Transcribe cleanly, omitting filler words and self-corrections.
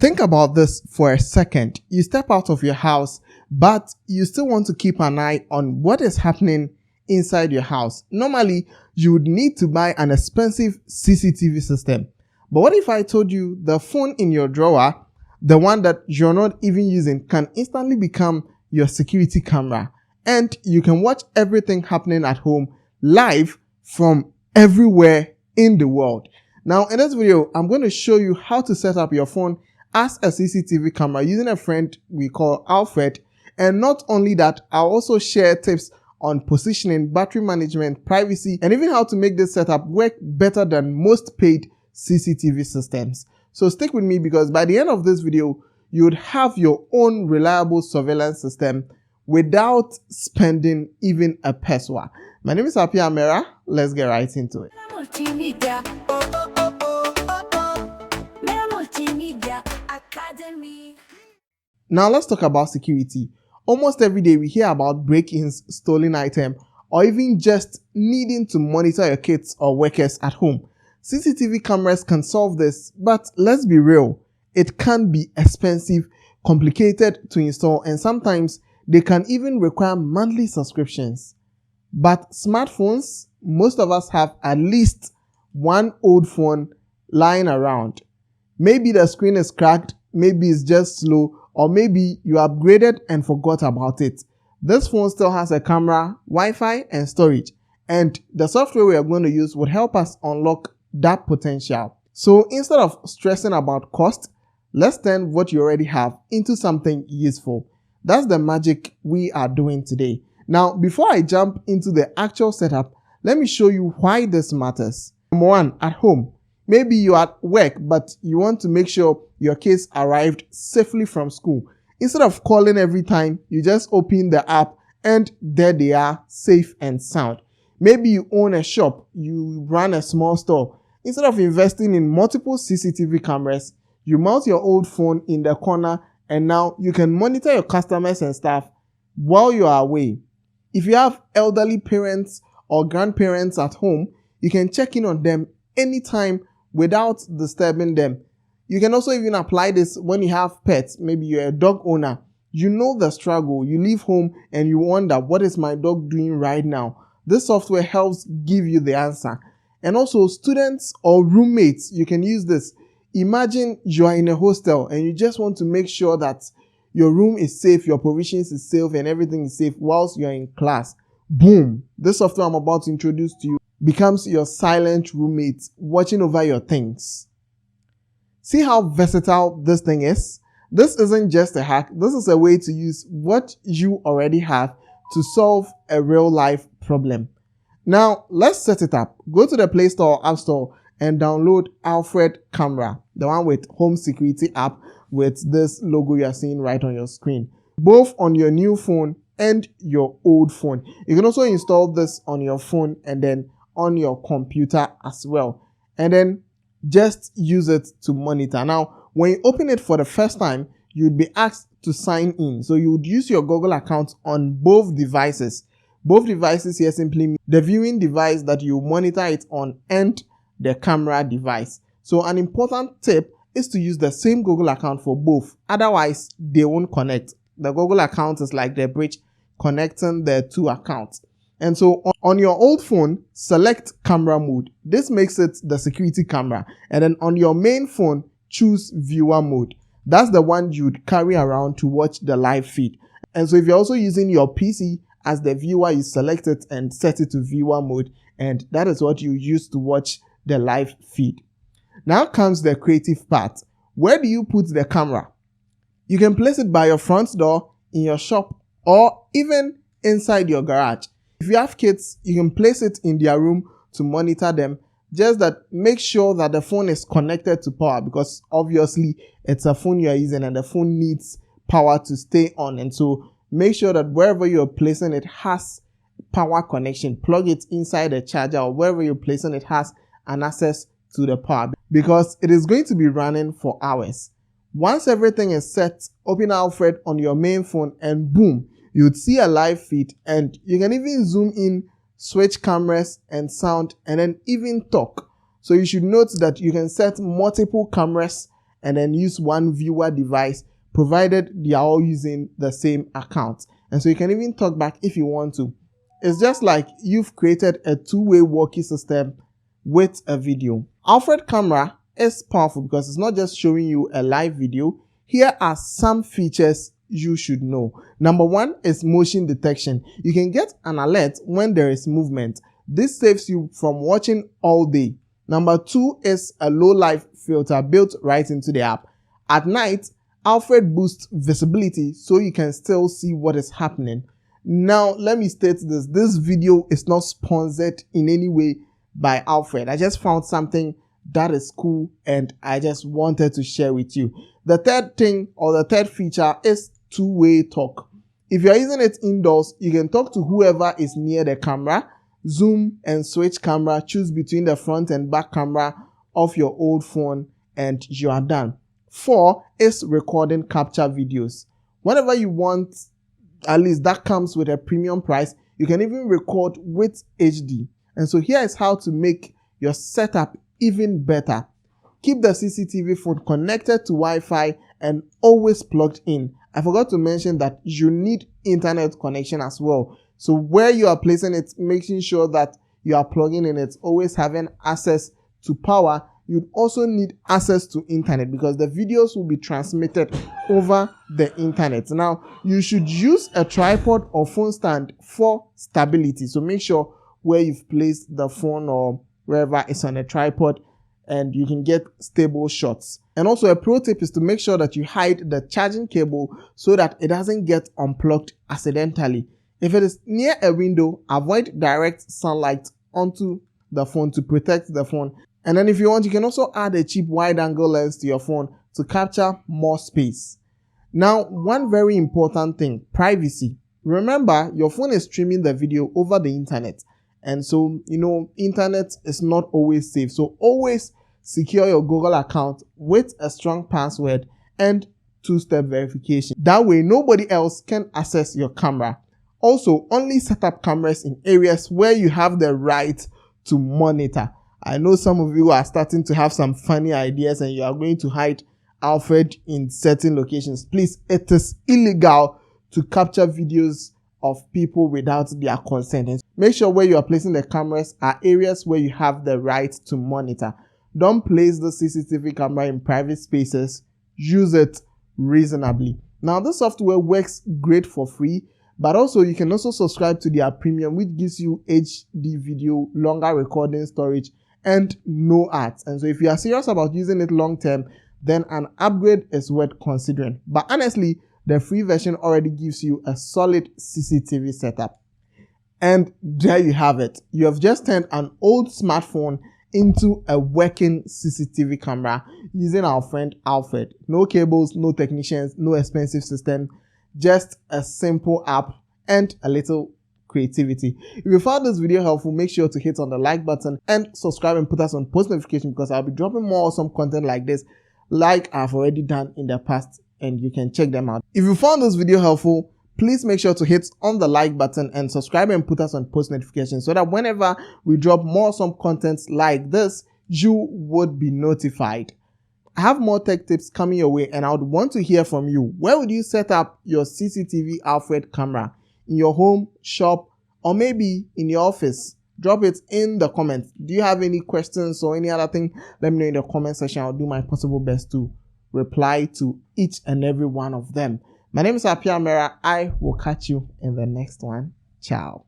Think about this for a second. You step out of your house, but you still want to keep an eye on what is happening inside your house. Normally, you would need to buy an expensive CCTV system. But what if I told you the phone in your drawer, the one that you're not even using, can instantly become your security camera, and you can watch everything happening at home live from everywhere in the world? Now, in this video, I'm going to show you how to set up your phone as a CCTV camera using a friend we call Alfred. And not only that, I'll also share tips on positioning, battery management, privacy, and even how to make this setup work better than most paid CCTV systems. So stick with me, because by the end of this video, you would have your own reliable surveillance system without spending even a peso. My name is Appiah Mehra. Let's get right into it. Multimedia. Multimedia Academy. Now let's talk about security. Almost every day we hear about break-ins, stolen items, or even just needing to monitor your kids or workers at home. CCTV cameras can solve this, but let's be real, it can be expensive, complicated to install, and sometimes they can even require monthly subscriptions. But smartphones, most of us have at least one old phone lying around. Maybe the screen is cracked, maybe it's just slow, or maybe you upgraded and forgot about it. This phone still has a camera, Wi-Fi, and storage, and the software we are going to use would help us unlock that potential. So instead of stressing about cost, let's turn what you already have into something useful. That's the magic we are doing today. Now, before I jump into the actual setup, let me show you why this matters. Number one, at home. Maybe you're at work, but you want to make sure your kids arrived safely from school. Instead of calling every time, you just open the app and there they are, safe and sound. Maybe you own a shop, you run a small store. Instead of investing in multiple CCTV cameras, you mount your old phone in the corner, and now you can monitor your customers and staff while you are away. If you have elderly parents or grandparents at home, you can check in on them anytime without disturbing them. You can also even apply this when you have pets. Maybe you're a dog owner. You know the struggle. You leave home and you wonder, what is my dog doing right now? This software helps give you the answer. And also students or roommates, you can use this. Imagine you are in a hostel and you just want to make sure that your room is safe, your provisions is safe, and everything is safe whilst you're in class. Boom! This software I'm about to introduce to you becomes your silent roommate watching over your things. See how versatile this thing is? This isn't just a hack. This is a way to use what you already have to solve a real life problem. Now, let's set it up. Go to the Play Store or App Store and download Alfred Camera, the one with home security app with this logo you are seeing right on your screen, both on your new phone and your old phone. You can also install this on your phone and then on your computer as well, and then just use it to monitor. Now, when you open it for the first time, you'd be asked to sign in. So you would use your Google account on both devices. Both devices here simply mean the viewing device that you monitor it on and the camera device. So an important tip is to use the same Google account for both. Otherwise, they won't connect. The Google account is like the bridge connecting the two accounts. And so on your old phone, select camera mode. This makes it the security camera. And then on your main phone, choose viewer mode. That's the one you'd carry around to watch the live feed. And so if you're also using your PC as the viewer, you select it and set it to viewer mode. And that is what you use to watch the live feed. Now comes the creative part. Where do you put the camera? You can place it by your front door, in your shop, or even inside your garage. If you have kids, you can place it in their room to monitor them. Just that make sure that the phone is connected to power, because obviously it's a phone you are using and the phone needs power to stay on. And so make sure that wherever you're placing it has power connection. Plug it inside a charger, or wherever you're placing it has an access to the power, because it is going to be running for hours. Once everything is set, open Alfred on your main phone and boom, you would see a live feed, and you can even zoom in, switch cameras and sound, and then even talk. So you should note that you can set multiple cameras and then use one viewer device, provided they are all using the same account. And so you can even talk back if you want to. It's just like you've created a two-way walkie system with a video. Alfred Camera is powerful because it's not just showing you a live video. Here are some features you should know. Number one is motion detection. You can get an alert when there is movement. This saves you from watching all day. Number two is a low light filter built right into the app. At night, Alfred boosts visibility so you can still see what is happening. Now, let me state this. This video is not sponsored in any way by Alfred. I just found something that is cool and I just wanted to share with you. The third thing, or the third feature, is two-way talk. If you're using it indoors, you can talk to whoever is near the camera, zoom and switch camera, choose between the front and back camera of your old phone, and you are done. 4 is recording capture videos. Whenever you want, at least that comes with a premium price. You can even record with HD. And so here is how to make your setup even better. Keep the CCTV phone connected to Wi-Fi and always plugged in. I forgot to mention that you need internet connection as well. So where you are placing it, making sure that you are plugging in it, always having access to power. You'd also need access to internet because the videos will be transmitted over the internet. Now, you should use a tripod or phone stand for stability. So make sure where you've placed the phone or wherever it's on a tripod, and you can get stable shots. And also a pro tip is to make sure that you hide the charging cable so that it doesn't get unplugged accidentally. If it is near a window, avoid direct sunlight onto the phone to protect the phone. And then if you want, you can also add a cheap wide-angle lens to your phone to capture more space. Now, one very important thing, privacy. Remember, your phone is streaming the video over the internet. And so, internet is not always safe. So always secure your Google account with a strong password and two-step verification. That way, nobody else can access your camera. Also, only set up cameras in areas where you have the right to monitor. I know some of you are starting to have some funny ideas and you are going to hide Alfred in certain locations. Please, it is illegal to capture videos of people without their consent. And make sure where you are placing the cameras are areas where you have the right to monitor. Don't place the CCTV camera in private spaces. Use it reasonably. Now, this software works great for free, but also you can also subscribe to their premium, which gives you HD video, longer recording storage, and no ads. And so if you are serious about using it long term, then an upgrade is worth considering. But honestly, the free version already gives you a solid CCTV setup. And there you have it. You have just turned an old smartphone into a working CCTV camera using our friend Alfred. No cables, no technicians, no expensive system, just a simple app and a little creativity. If you found this video helpful, make sure to hit on the like button and subscribe and put us on post notification because I'll be dropping more awesome content like this, like I've already done in the past, and you can check them out. If you found this video helpful, please make sure to hit on the like button and subscribe and put us on post notifications so that whenever we drop more awesome content like this, you would be notified. I have more tech tips coming your way and I would want to hear from you. Where would you set up your CCTV Alfred camera? In your home, shop, or maybe in your office? Drop it in the comments. Do you have any questions or any other thing? Let me know in the comment section. I'll do my possible best to reply to each and every one of them. My name is Appiah. I will catch you in the next one. Ciao.